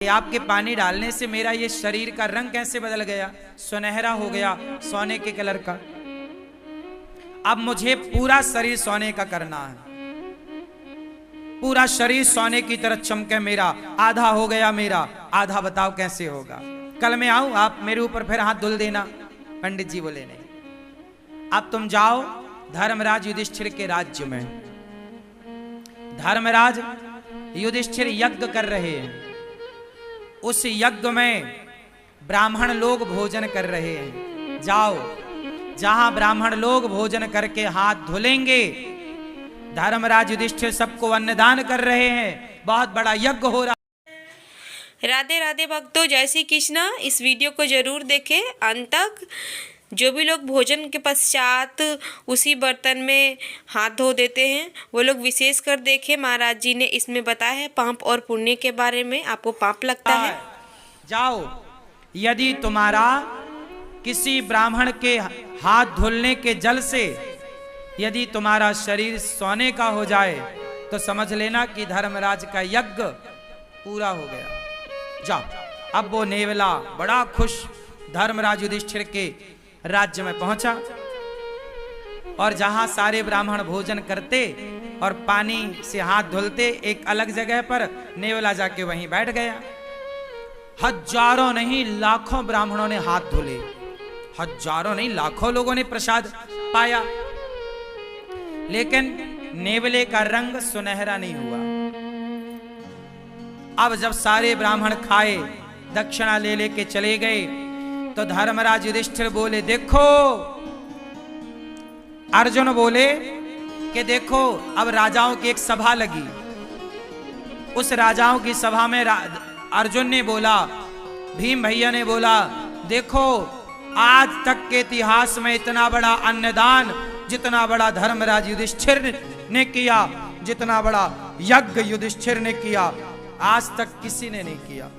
आपके पानी डालने से मेरा ये शरीर का रंग कैसे बदल गया, सुनहरा हो गया, सोने के कलर का। अब मुझे पूरा शरीर सोने का करना है, पूरा शरीर सोने की तरह चमके मेरा। आधा हो गया मेरा, आधा बताओ कैसे होगा। कल मैं आऊं, आप मेरे ऊपर फिर हाथ धुल देना। पंडित जी बोले नहीं, अब तुम जाओ धर्मराज युधिष्ठिर के राज्य में। धर्मराज युधिष्ठिर यज्ञ कर रहे हैं, उस यज्ञ में ब्राह्मण लोग भोजन कर रहे हैं। जाओ, जहां ब्राह्मण लोग भोजन करके हाथ धुलेंगे, धर्मराज युधिष्ठिर सबको अन्नदान कर रहे हैं, बहुत बड़ा यज्ञ हो रहा। राधे राधे भक्तों, जय श्री कृष्णा। इस वीडियो को जरूर देखें अंत तक। जो भी लोग भोजन के पश्चात उसी बर्तन में हाथ धो देते हैं, वो लोग विशेष कर देखें। महाराज जी ने इसमें बताया है पाप और पुण्य के बारे में। आपको पाप लगता है, जाओ, यदि तुम्हारा किसी ब्राह्मण के हाथ धुलने के जल से यदि तुम्हारा शरीर सोने का हो जाए तो समझ लेना कि धर्मराज का यज्ञ पूरा हो गया। जाओ। अब वो नेवला बड़ा खुश धर्मराज युधिष्ठिर के राज्य में पहुंचा, और जहां सारे ब्राह्मण भोजन करते और पानी से हाथ धुलते, एक अलग जगह पर नेवला जाके वहीं बैठ गया। हजारों नहीं लाखों ब्राह्मणों ने हाथ धुले, हजारों नहीं लाखों लोगों ने प्रसाद पाया, लेकिन नेवले का रंग सुनहरा नहीं हुआ। अब जब सारे ब्राह्मण खाए, दक्षिणा ले लेके चले गए, तो धर्मराज युधिष्ठिर बोले, देखो, अर्जुन बोले कि देखो, अब राजाओं की एक सभा लगी। उस राजाओं की सभा में अर्जुन ने बोला, भीम भैया ने बोला, देखो, आज तक के इतिहास में इतना बड़ा अन्नदान जितना बड़ा धर्मराज युधिष्ठिर ने किया, जितना बड़ा यज्ञ युधिष्ठिर ने किया, आज तक किसी ने नहीं किया।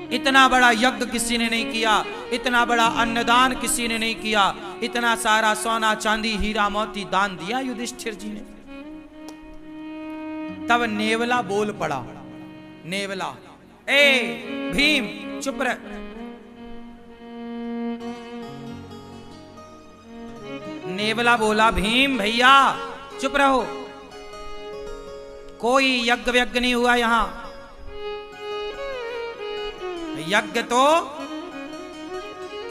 इतना बड़ा यज्ञ किसी ने नहीं किया, इतना बड़ा अन्नदान किसी ने नहीं किया, इतना सारा सोना चांदी हीरा मोती दान दिया युधिष्ठिर जी ने। तब नेवला बोल पड़ा, नेवला, ए भीम चुप रह। नेवला बोला, भीम भैया चुप रहो, कोई यज्ञ व्यज्ञ नहीं हुआ यहां। यज्ञ तो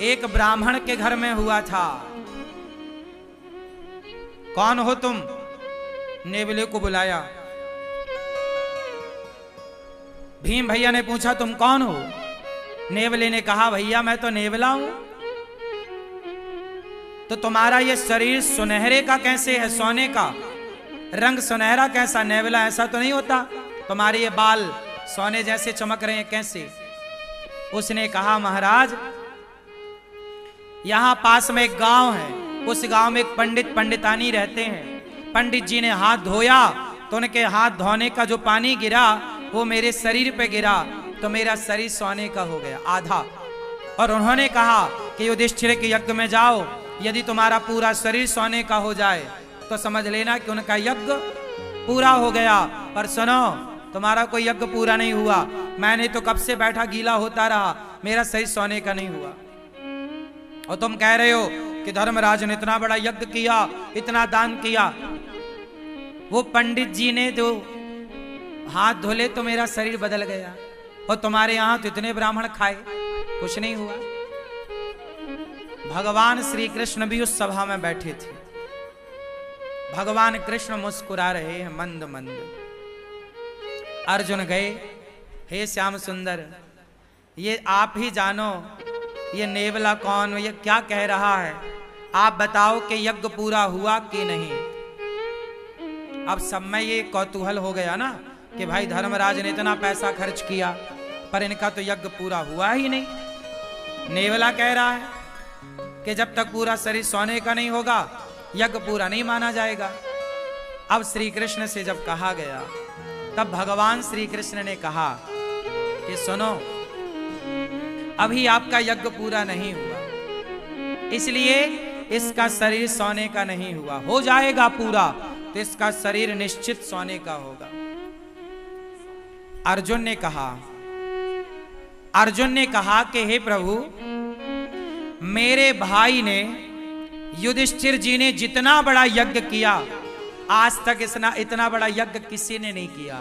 एक ब्राह्मण के घर में हुआ था। कौन हो तुम? नेवले को बुलाया। भीम भैया ने पूछा, तुम कौन हो? नेवले ने कहा, भैया मैं तो नेवला हूं। तो तुम्हारा ये शरीर सुनहरे का कैसे है, सोने का रंग सुनहरा कैसा? नेवला ऐसा तो नहीं होता, तुम्हारे ये बाल सोने जैसे चमक रहे हैं कैसे? उसने कहा, महाराज यहां पास में एक गांव है, उस गांव में एक पंडित पंडितानी रहते हैं। पंडित जी ने हाथ धोया तो उनके हाथ धोने का जो पानी गिरा वो मेरे शरीर पे गिरा, तो मेरा शरीर सोने का हो गया आधा। और उन्होंने कहा कि युधिष्ठिर के यज्ञ में जाओ, यदि तुम्हारा पूरा शरीर सोने का हो जाए तो समझ लेना कि उनका यज्ञ पूरा हो गया। पर सुनो, तुम्हारा कोई यज्ञ पूरा नहीं हुआ, मैंने तो कब से बैठा गीला होता रहा, मेरा शरीर सोने का नहीं हुआ। और तुम कह रहे हो कि धर्मराज ने इतना बड़ा यज्ञ किया, इतना दान किया। वो पंडित जी ने जो हाथ धोले तो मेरा शरीर बदल गया, और तुम्हारे यहां तो इतने ब्राह्मण खाए, कुछ नहीं हुआ। भगवान श्री कृष्ण भी उस सभा में बैठे थे। भगवान कृष्ण मुस्कुरा रहे हैं मंद मंद। अर्जुन गए, हे श्याम सुंदर, ये आप ही जानो ये नेवला कौन, ये क्या कह रहा है, आप बताओ कि यज्ञ पूरा हुआ कि नहीं। अब सब में ये कौतूहल हो गया ना कि भाई धर्मराज ने इतना पैसा खर्च किया पर इनका तो यज्ञ पूरा हुआ ही नहीं। नेवला कह रहा है कि जब तक पूरा शरीर सोने का नहीं होगा यज्ञ पूरा नहीं माना जाएगा। अब श्री कृष्ण से जब कहा गया, तब भगवान श्री कृष्ण ने कहा कि सुनो, अभी आपका यज्ञ पूरा नहीं हुआ, इसलिए इसका शरीर सोने का नहीं हुआ। हो जाएगा पूरा तो इसका शरीर निश्चित सोने का होगा। अर्जुन ने कहा कि हे प्रभु, मेरे भाई ने, युधिष्ठिर जी ने जितना बड़ा यज्ञ किया, आज तक इतना बड़ा यज्ञ किसी ने नहीं किया।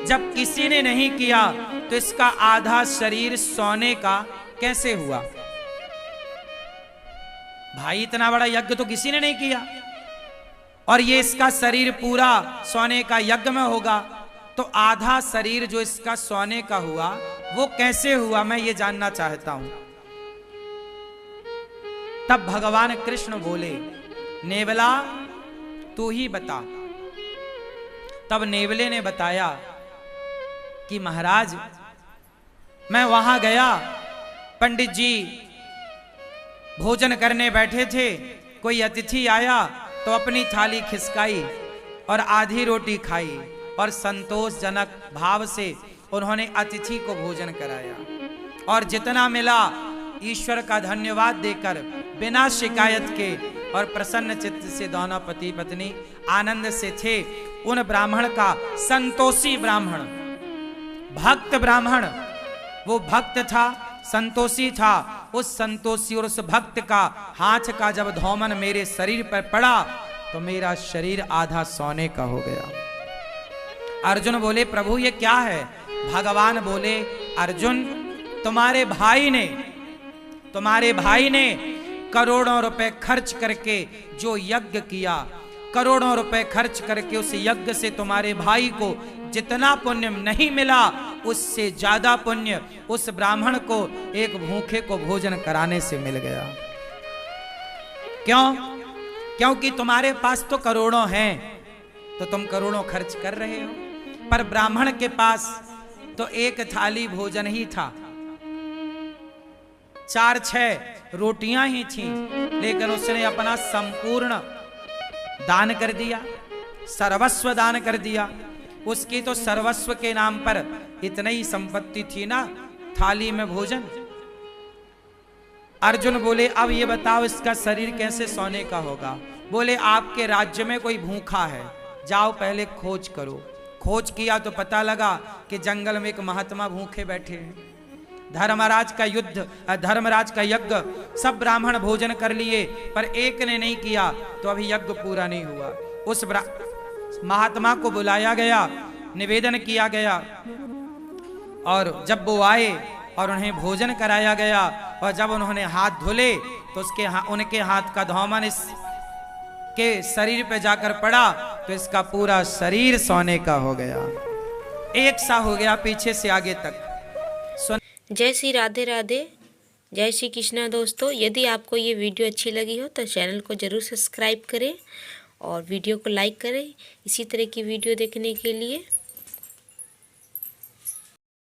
जब किसी ने नहीं किया तो इसका आधा शरीर सोने का कैसे हुआ? भाई, इतना बड़ा यज्ञ तो किसी ने नहीं किया, और ये इसका शरीर पूरा सोने का यज्ञ में होगा, तो आधा शरीर जो इसका सोने का हुआ वो कैसे हुआ, मैं ये जानना चाहता हूं। तब भगवान कृष्ण बोले, नेवला तू ही बता। तब नेवले ने बताया कि महाराज, मैं वहां गया, पंडित जी भोजन करने बैठे थे, कोई अतिथि आया तो अपनी थाली खिसकाई और आधी रोटी खाई, और संतोषजनक भाव से उन्होंने अतिथि को भोजन कराया, और जितना मिला ईश्वर का धन्यवाद देकर बिना शिकायत के और प्रसन्न चित्त से दोनों पति पत्नी आनंद से थे। उन ब्राह्मण का, संतोषी ब्राह्मण, भक्त ब्राह्मण, वो भक्त था, संतोषी था, उस संतोषी और उस भक्त का हाथ का जब धौमन मेरे शरीर पर पड़ा तो मेरा शरीर आधा सोने का हो गया। अर्जुन बोले, प्रभु ये क्या है? भगवान बोले, अर्जुन, तुम्हारे भाई ने करोड़ों रुपए खर्च करके जो यज्ञ किया, करोड़ों रुपए खर्च करके उस यज्ञ से तुम्हारे भाई को जितना पुण्य नहीं मिला, उससे ज्यादा पुण्य उस ब्राह्मण को एक भूखे को भोजन कराने से मिल गया। क्यों? क्योंकि तुम्हारे पास तो करोड़ों हैं, तो तुम करोड़ों खर्च कर रहे हो, पर ब्राह्मण के पास तो एक थाली भोजन ही था, 4-6 रोटियां ही थी, लेकिन उसने अपना संपूर्ण दान कर दिया, सर्वस्व दान कर दिया। उसकी तो सर्वस्व के नाम पर इतनी ही संपत्ति थी ना, थाली में भोजन। अर्जुन बोले, अब ये बताओ इसका शरीर कैसे सोने का होगा? बोले, आपके राज्य में कोई भूखा है, जाओ पहले खोज करो। खोज किया तो पता लगा कि जंगल में एक महात्मा भूखे बैठे हैं। धर्मराज का यज्ञ सब ब्राह्मण भोजन कर लिए, पर एक ने नहीं किया, तो अभी यज्ञ पूरा नहीं हुआ। उस महात्मा को बुलाया गया, निवेदन किया गया, और जब वो आए और उन्हें भोजन कराया गया, और जब उन्होंने हाथ धुले तो उनके हाथ का धौमन इसके शरीर पे जाकर पड़ा, तो इसका पूरा शरीर सोने का हो गया, एक सा हो गया पीछे से आगे तक। जय श्री राधे राधे, जय श्री कृष्णा। दोस्तों, यदि आपको ये वीडियो अच्छी लगी हो तो चैनल को ज़रूर सब्सक्राइब करें और वीडियो को लाइक करें इसी तरह की वीडियो देखने के लिए।